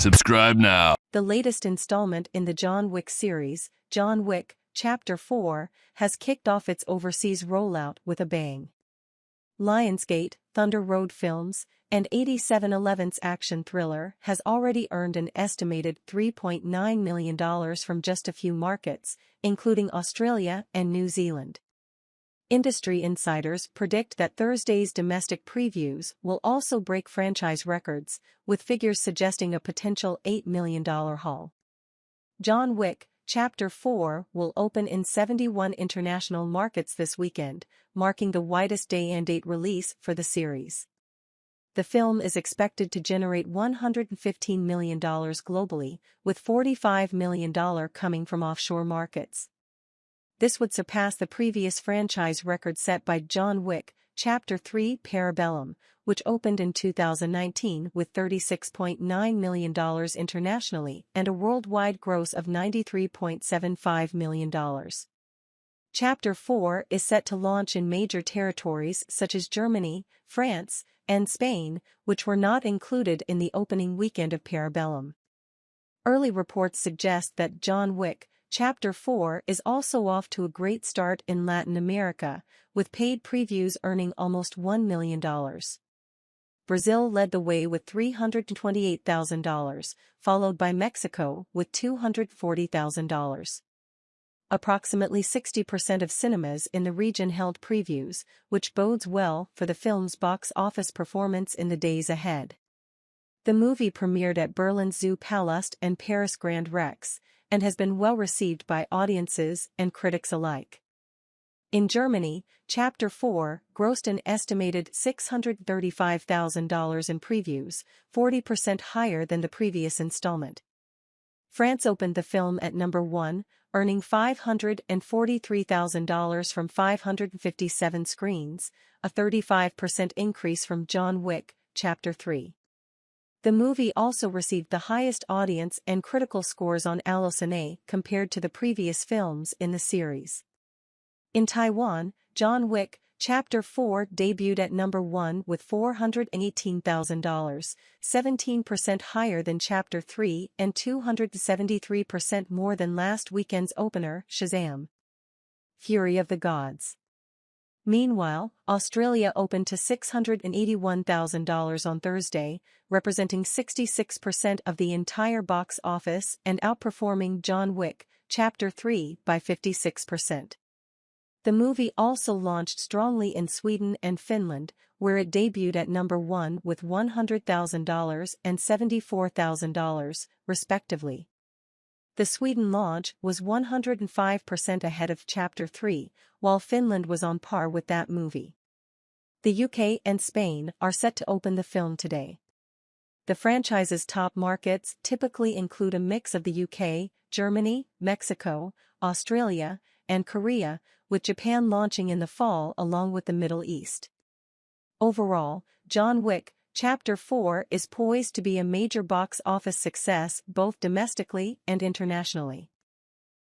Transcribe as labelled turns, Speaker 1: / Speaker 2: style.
Speaker 1: Subscribe now.
Speaker 2: The latest installment in the John Wick series, John Wick, Chapter 4, has kicked off its overseas rollout with a bang. Lionsgate, Thunder Road Films, and 8711's action thriller has already earned an estimated $3.9 million from just a few markets, including Australia and New Zealand. Industry insiders predict that Thursday's domestic previews will also break franchise records, with figures suggesting a potential $8 million haul. John Wick, Chapter 4 will open in 71 international markets this weekend, marking the widest day-and-date release for the series. The film is expected to generate $115 million globally, with $45 million coming from offshore markets. This would surpass the previous franchise record set by John Wick, Chapter 3 Parabellum, which opened in 2019 with $36.9 million internationally and a worldwide gross of $93.75 million. Chapter 4 is set to launch in major territories such as Germany, France, and Spain, which were not included in the opening weekend of Parabellum. Early reports suggest that John Wick, Chapter 4 is also off to a great start in Latin America, with paid previews earning almost $1 million. Brazil led the way with $328,000, followed by Mexico with $240,000. Approximately 60% of cinemas in the region held previews, which bodes well for the film's box office performance in the days ahead. The movie premiered at Berlin's Zoo Palast and Paris Grand Rex, and has been well received by audiences and critics alike. In Germany, Chapter 4 grossed an estimated $635,000 in previews, 40% higher than the previous installment. France opened the film at number 1, earning $543,000 from 557 screens, a 35% increase from John Wick, Chapter 3. The movie also received the highest audience and critical scores on Allociné compared to the previous films in the series. In Taiwan, John Wick, Chapter 4 debuted at number 1 with $418,000, 17% higher than Chapter 3 and 273% more than last weekend's opener, Shazam! Fury of the Gods. Meanwhile, Australia opened to $681,000 on Thursday, representing 66% of the entire box office and outperforming John Wick, Chapter 3 by 56%. The movie also launched strongly in Sweden and Finland, where it debuted at number 1 with $100,000 and $74,000, respectively. The Sweden launch was 105% ahead of Chapter 3, while Finland was on par with that movie. The UK and Spain are set to open the film today. The franchise's top markets typically include a mix of the UK, Germany, Mexico, Australia, and Korea, with Japan launching in the fall along with the Middle East. Overall, John Wick, Chapter 4 is poised to be a major box office success both domestically and internationally.